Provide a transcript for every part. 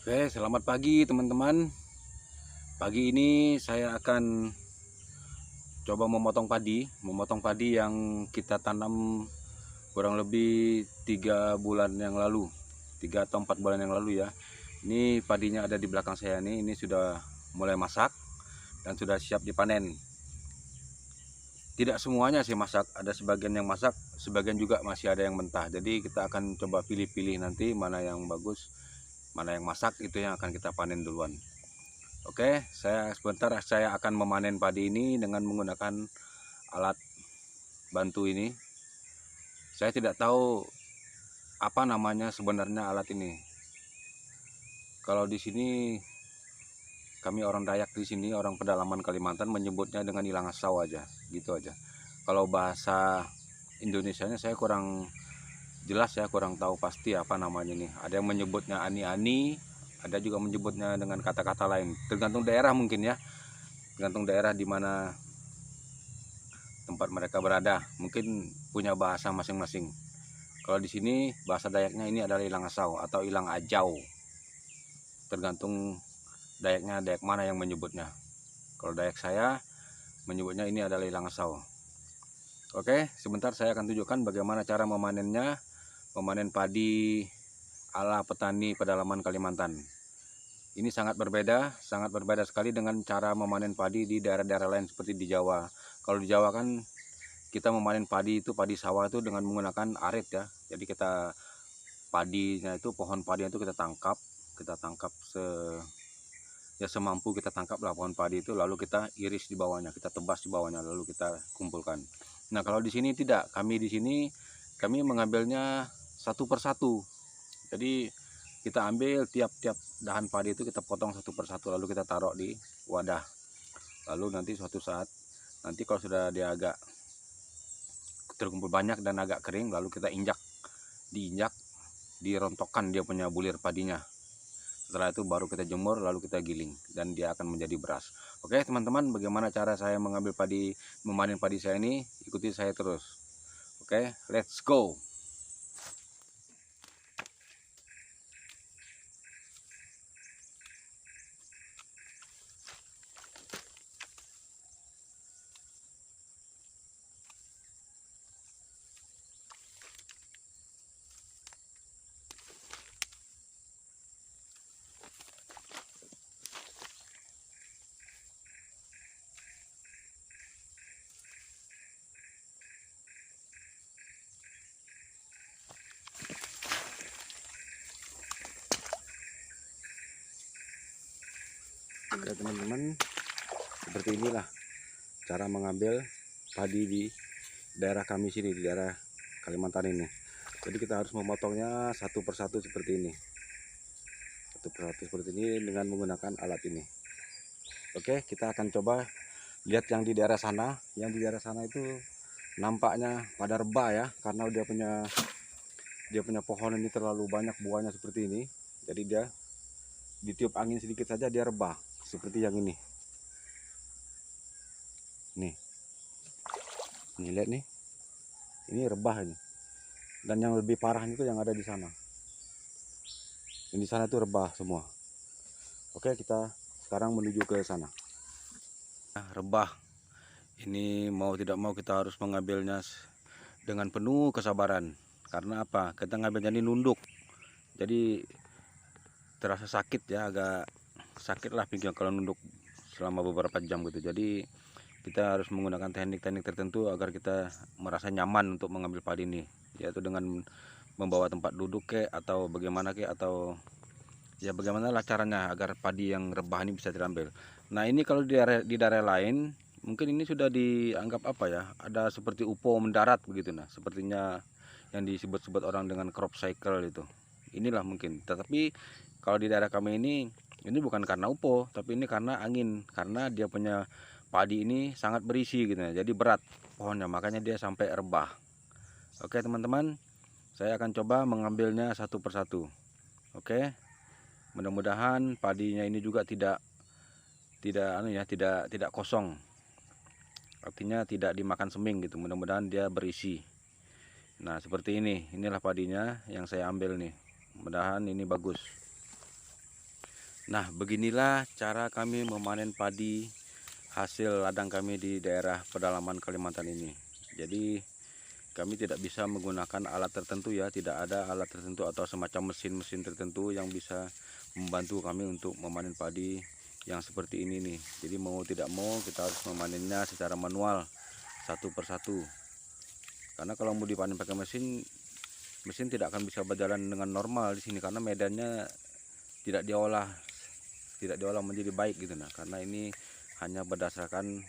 Oke, selamat pagi teman-teman. Pagi ini saya akan coba memotong padi yang kita tanam kurang lebih 3 bulan yang lalu, 3 atau 4 bulan yang lalu ya. Ini padinya ada di belakang saya nih, ini sudah mulai masak dan sudah siap dipanen. Tidak semuanya sih masak, ada sebagian yang masak, sebagian juga masih ada yang mentah. Jadi kita akan coba pilih-pilih nanti mana yang bagus, mana yang masak, itu yang akan kita panen duluan. Oke, saya akan memanen padi ini dengan menggunakan alat bantu ini. Saya tidak tahu apa namanya sebenarnya alat ini. Kalau di sini kami orang Dayak di sini, orang pedalaman Kalimantan menyebutnya dengan ilangasau aja, gitu aja. Kalau bahasa Indonesianya saya kurang jelas ya, kurang tahu pasti apa namanya ini. Ada yang menyebutnya ani-ani, ada juga menyebutnya dengan kata-kata lain. Tergantung daerah mungkin ya. Tergantung daerah di mana tempat mereka berada, mungkin punya bahasa masing-masing. Kalau di sini bahasa Dayaknya ini adalah ilangasau atau ilang ajau, tergantung Dayaknya, Dayak mana yang menyebutnya. Kalau Dayak saya menyebutnya ini adalah ilangasau. Oke, sebentar saya akan tunjukkan bagaimana cara memanennya, memanen padi ala petani pedalaman Kalimantan. Ini sangat berbeda sekali dengan cara memanen padi di daerah-daerah lain seperti di Jawa. Kalau di Jawa kan kita memanen padi itu, padi sawah itu dengan menggunakan arit ya. Jadi kita padinya itu, pohon padinya itu kita tangkap semampu kita tangkap lah pohon padi itu, lalu kita iris di bawahnya, kita tebas di bawahnya, lalu kita kumpulkan. Nah, kalau di sini tidak, kami mengambilnya satu persatu. Jadi kita ambil tiap-tiap dahan padi itu kita potong satu persatu, lalu kita taruh di wadah. Lalu nanti suatu saat, nanti kalau sudah dia agak terkumpul banyak dan agak kering, lalu kita diinjak, dirontokkan dia punya bulir padinya. Setelah itu baru kita jemur, lalu kita giling dan dia akan menjadi beras. Oke teman-teman, bagaimana cara saya memanen padi saya ini? Ikuti saya terus. Oke, let's go. Oke teman-teman, seperti inilah cara mengambil padi di daerah kami sini, di daerah Kalimantan ini. Jadi kita harus memotongnya satu persatu seperti ini, dengan menggunakan alat ini. Oke, kita akan coba lihat yang di daerah sana. Yang di daerah sana itu nampaknya pada rebah ya, karena dia punya pohon ini terlalu banyak buahnya seperti ini. Jadi dia ditiup angin sedikit saja dia rebah, seperti yang ini. Nih lihat nih, ini rebah ini. Dan yang lebih parah itu yang ada di sana. Yang di sana itu rebah semua. Oke, kita sekarang menuju ke sana. Rebah ini mau tidak mau kita harus mengambilnya dengan penuh kesabaran. Karena apa? Kita ngambilnya ini nunduk. Jadi terasa sakit ya, agak sakit lah pinggang kalau nunduk selama beberapa jam gitu. Jadi kita harus menggunakan teknik-teknik tertentu agar kita merasa nyaman untuk mengambil padi ini, yaitu dengan membawa tempat duduk atau bagaimana atau ya bagaimana caranya agar padi yang rebah ini bisa diambil. Nah, ini kalau di daerah lain mungkin ini sudah dianggap apa ya, ada seperti UFO mendarat begitu. Nah, sepertinya yang disebut-sebut orang dengan crop cycle itu, inilah mungkin. Tetapi kalau di daerah kami ini bukan karena UFO, tapi ini karena angin, karena dia punya padi ini sangat berisi gitu ya, jadi berat pohonnya, makanya dia sampai rebah. Oke teman-teman, saya akan coba mengambilnya satu persatu. Oke, mudah-mudahan padinya ini juga tidak kosong, artinya tidak dimakan seming gitu. Mudah-mudahan dia berisi. Nah seperti inilah padinya yang saya ambil nih, mudah-mudahan ini bagus. Nah, beginilah cara kami memanen padi hasil ladang kami di daerah pedalaman Kalimantan ini. Jadi kami tidak bisa menggunakan alat tertentu ya, tidak ada alat tertentu atau semacam mesin-mesin tertentu yang bisa membantu kami untuk memanen padi yang seperti ini nih. Jadi mau tidak mau kita harus memanennya secara manual satu persatu. Karena kalau mau dipanen pakai mesin, mesin tidak akan bisa berjalan dengan normal di sini karena medannya tidak diolah menjadi baik gitu. Nah, karena ini hanya berdasarkan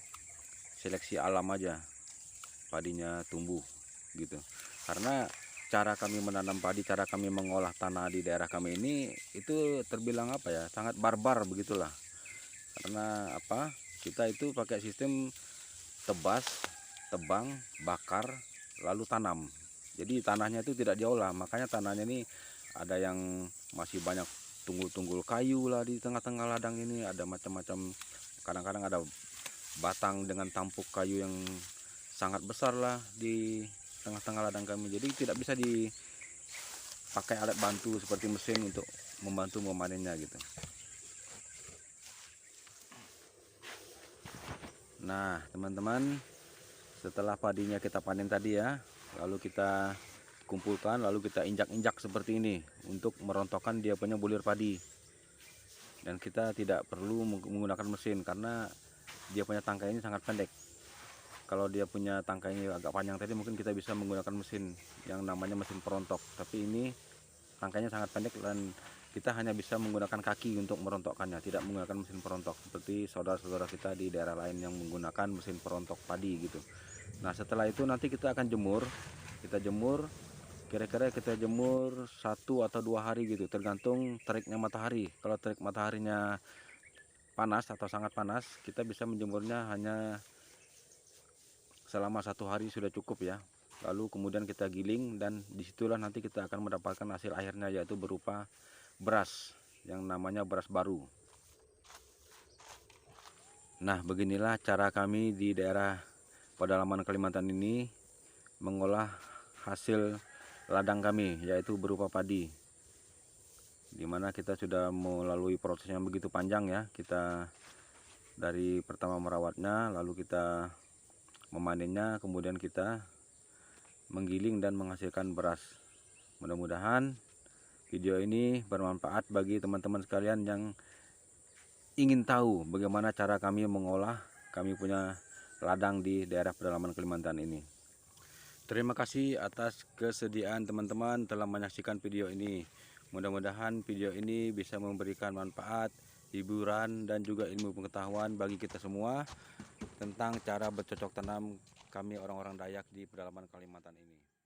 seleksi alam aja padinya tumbuh gitu. Karena cara kami menanam padi, cara kami mengolah tanah di daerah kami ini itu terbilang apa ya, sangat barbar begitulah. Karena apa, kita itu pakai sistem tebas, tebang, bakar, lalu tanam. Jadi tanahnya itu tidak diolah, makanya tanahnya ini ada yang masih banyak tunggul-tunggul kayu lah di tengah-tengah ladang ini, ada macam-macam, kadang-kadang ada batang dengan tampuk kayu yang sangat besar lah di tengah-tengah ladang kami. Jadi tidak bisa dipakai alat bantu seperti mesin untuk membantu memanennya gitu. Nah, teman-teman, setelah padinya kita panen tadi ya, lalu kita kumpulkan, lalu kita injak-injak seperti ini untuk merontokkan dia punya bulir padi. Dan kita tidak perlu menggunakan mesin karena dia punya tangkai ini sangat pendek. Kalau dia punya tangkainya agak panjang tadi mungkin kita bisa menggunakan mesin yang namanya mesin perontok. Tapi ini tangkainya sangat pendek dan kita hanya bisa menggunakan kaki untuk merontokkannya, tidak menggunakan mesin perontok seperti saudara-saudara kita di daerah lain yang menggunakan mesin perontok padi gitu. Nah, setelah itu nanti kita akan jemur. Kita jemur, kira-kira kita jemur 1 atau 2 hari gitu, tergantung teriknya matahari. Kalau terik mataharinya panas atau sangat panas, kita bisa menjemurnya hanya selama 1 hari sudah cukup ya. Lalu kemudian kita giling dan disitulah nanti kita akan mendapatkan hasil akhirnya, yaitu berupa beras yang namanya beras baru. Nah, beginilah cara kami di daerah pedalaman Kalimantan ini mengolah hasil ladang kami, yaitu berupa padi. Dimana kita sudah melalui proses yang begitu panjang ya. Kita dari pertama merawatnya, lalu kita memanennya, kemudian kita menggiling dan menghasilkan beras. Mudah-mudahan video ini bermanfaat bagi teman-teman sekalian yang ingin tahu bagaimana cara kami mengolah kami punya ladang di daerah pedalaman Kalimantan ini. Terima kasih atas kesediaan teman-teman telah menyaksikan video ini. Mudah-mudahan video ini bisa memberikan manfaat, hiburan, dan juga ilmu pengetahuan bagi kita semua tentang cara bercocok tanam kami orang-orang Dayak di pedalaman Kalimantan ini.